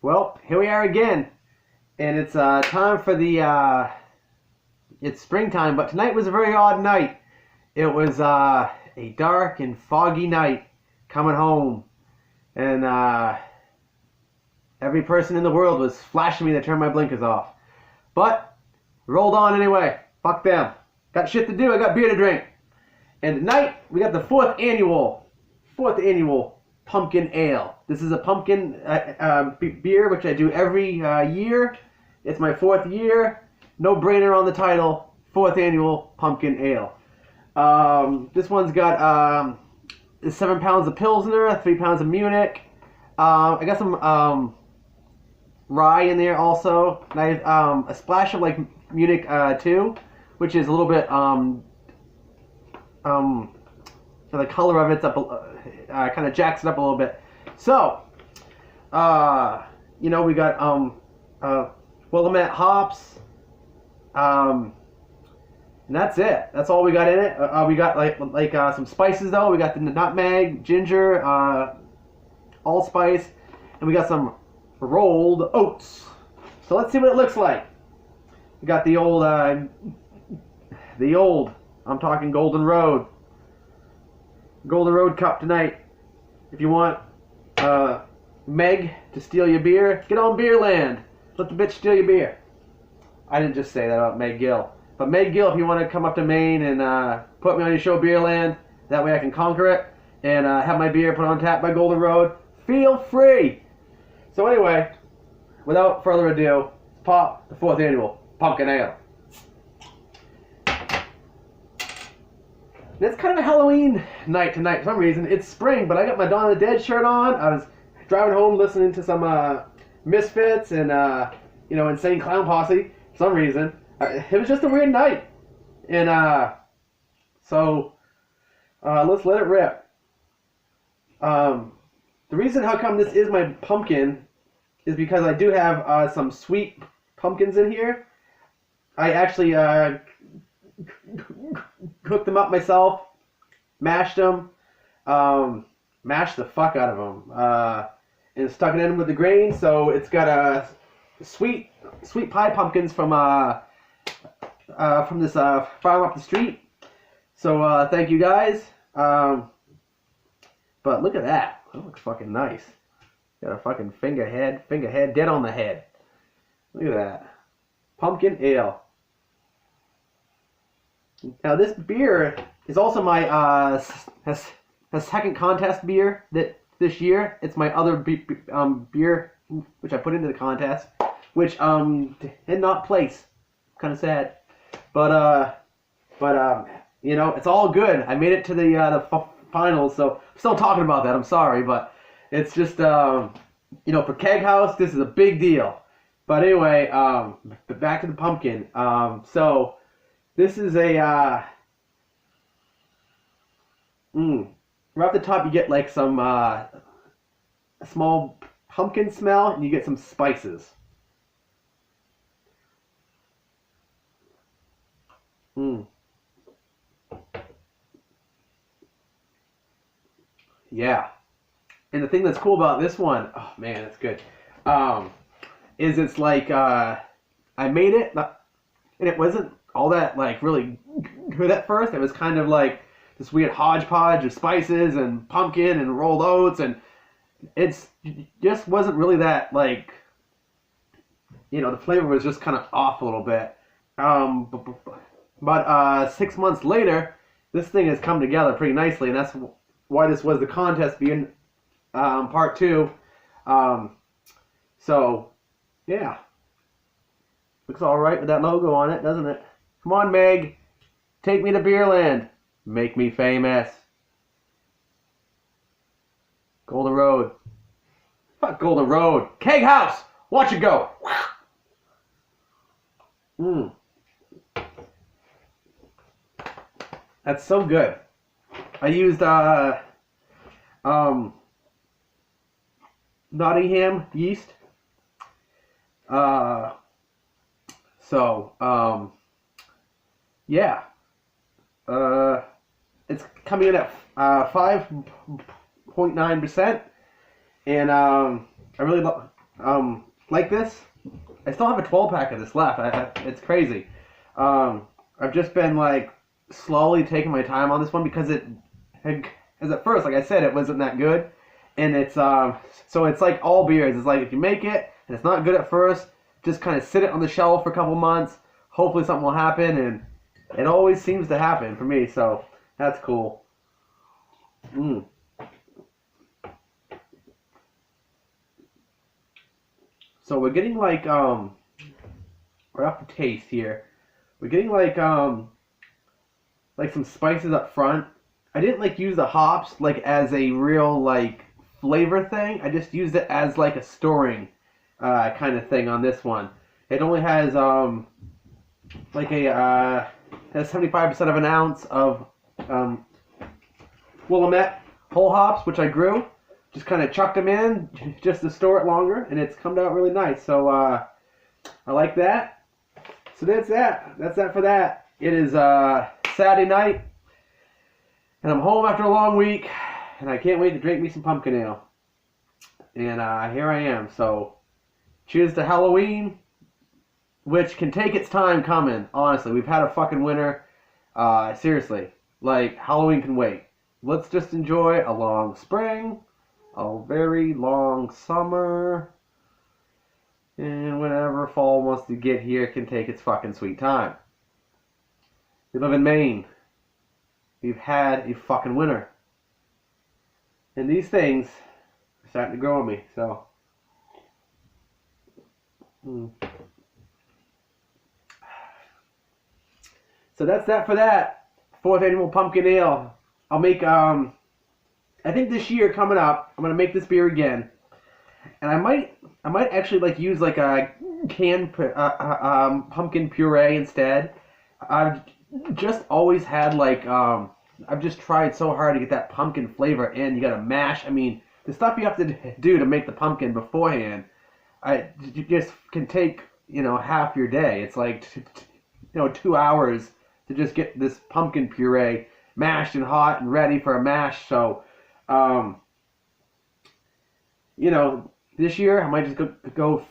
Well, here we are again, and it's time for it's springtime, but tonight was a very odd night. It was a dark and foggy night coming home, and every person in the world was flashing me to turn my blinkers off. But, rolled on anyway. Fuck them. Got shit to do, I got beer to drink. And tonight, we got the fourth annual pumpkin ale. This is a pumpkin beer, which I do every year. It's my fourth year. No brainer on the title. Fourth annual pumpkin ale. This one's got 7 pounds of Pilsner, 3 pounds of Munich. I got some rye in there also. And I have a splash of like Munich too, which is a little bit so the color of it's up, kind of jacks it up a little bit. So, we got Willamette hops, and that's it. That's all we got in it. We got like some spices though. We got the nutmeg, ginger, allspice, and we got some rolled oats. So let's see what it looks like. We got the old, I'm talking Golden Road cup tonight. If you want Meg to steal your beer, get on Beerland. Let the bitch steal your beer. I didn't just say that about Meg Gill. But Meg Gill, if you want to come up to Maine and put me on your show Beerland, that way I can conquer it and have my beer put on tap by Golden Road, feel free. So anyway, without further ado, pop the fourth annual pumpkin ale. And it's kind of a Halloween night tonight for some reason. It's spring, but I got my Dawn of the Dead shirt on. I was driving home listening to some Misfits and, Insane Clown Posse for some reason. It was just a weird night. And so let's let it rip. The reason how come this is my pumpkin is because I do have some sweet pumpkins in here. I actually cooked them up myself, mashed them, mashed the fuck out of them, and stuck it in with the grain. So it's got sweet pie pumpkins from this farm up the street. So thank you guys. But look at that. That looks fucking nice. Got a fucking finger head dead on the head. Look at that. Pumpkin ale. Now this beer is also my second contest beer this year. It's my other beer which I put into the contest, which did not place. Kind of sad, but it's all good. I made it to the finals, so I'm still talking about that. I'm sorry, but it's just for Keag Haus, this is a big deal. But anyway, back to the pumpkin. So. This is a, right off the top you get like some, a small pumpkin smell, and you get some spices. Yeah. And the thing that's cool about this one, oh man, that's good, is it's like, I made it, and it wasn't all that like really good at first. It was kind of like this weird hodgepodge of spices and pumpkin and rolled oats, and it's just wasn't really that like, the flavor was just kind of off a little bit. But 6 months later, this thing has come together pretty nicely, and that's why this was the contest being part 2. So yeah, looks all right with that logo on it, doesn't it? Come on, Meg. Take me to Beerland. Make me famous. Golden Road. Fuck Golden Road. Keag Haus. Watch it go. That's so good. I used Nottingham yeast. Yeah. It's coming in at 5.9%, and I like this. I still have a 12-pack of this left. It's crazy. I've just been like slowly taking my time on this one because as at first, like I said, it wasn't that good, and it's so it's like all beers. It's like if you make it and it's not good at first, just kind of sit it on the shelf for a couple months. Hopefully something will happen, and it always seems to happen for me. So that's cool. So we're getting like right off the taste here. We're getting like some spices up front. I didn't like use the hops like as a real like flavor thing. I just used it as like a storing kind of thing on this one. It only has like a has 75% of an ounce of Willamette whole hops, which I grew. Just kind of chucked them in just to store it longer, and it's come out really nice. So I like that. So that's that. That's that for that. It is Saturday night, and I'm home after a long week, and I can't wait to drink me some pumpkin ale. And here I am. So cheers to Halloween, which can take its time coming. Honestly, we've had a fucking winter. Seriously, like Halloween can wait. Let's just enjoy a long spring, a very long summer, and whenever fall wants to get here, it can take its fucking sweet time. We live in Maine. We've had a fucking winter. And these things are starting to grow on me, so. So that's that for that. 4th annual pumpkin ale. I'll make, I think this year coming up, I'm going to make this beer again. And I might actually like use like a canned pumpkin puree instead. I've just always had like, I've just tried so hard to get that pumpkin flavor in. You got to mash. I mean, the stuff you have to do to make the pumpkin beforehand, you just can take, half your day. It's like, 2 hours to just get this pumpkin puree mashed and hot and ready for a mash. So, this year I might just go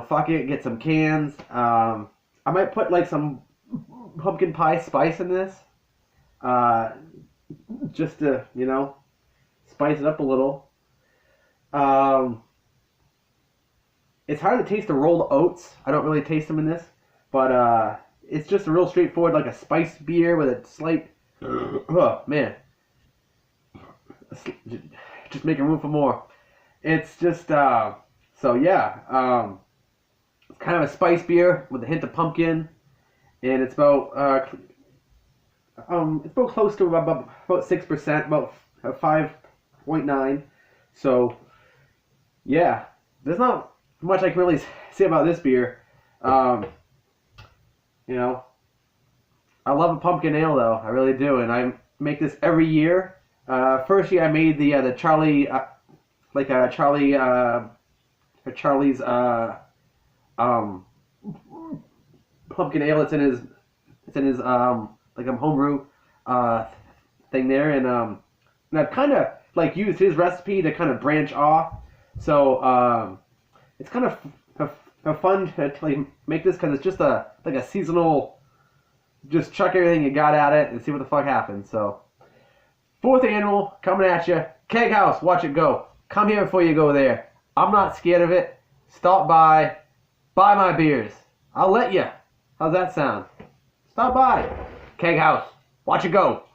fuck it, get some cans. I might put like some pumpkin pie spice in this, just to, spice it up a little. It's hard to taste the rolled oats. I don't really taste them in this, but it's just a real straightforward, like a spiced beer with a slight, oh man, just making room for more. It's just, so yeah, it's kind of a spice beer with a hint of pumpkin, and it's about close to about 6%, about 5.9. So yeah, there's not much I can really say about this beer. I love a pumpkin ale though, I really do, and I make this every year. First year I made the Charlie's pumpkin ale. It's in his homebrew thing there, and I've kind of like used his recipe to kind of branch off. So it's kind of fun to like make this because it's just like a seasonal. Just chuck everything you got at it and see what the fuck happens. So 4th annual coming at you. Keag House, watch it go. Come here before you go there. I'm not scared of it. Stop by. Buy my beers. I'll let you. How's that sound? Stop by. Keag House. Watch it go.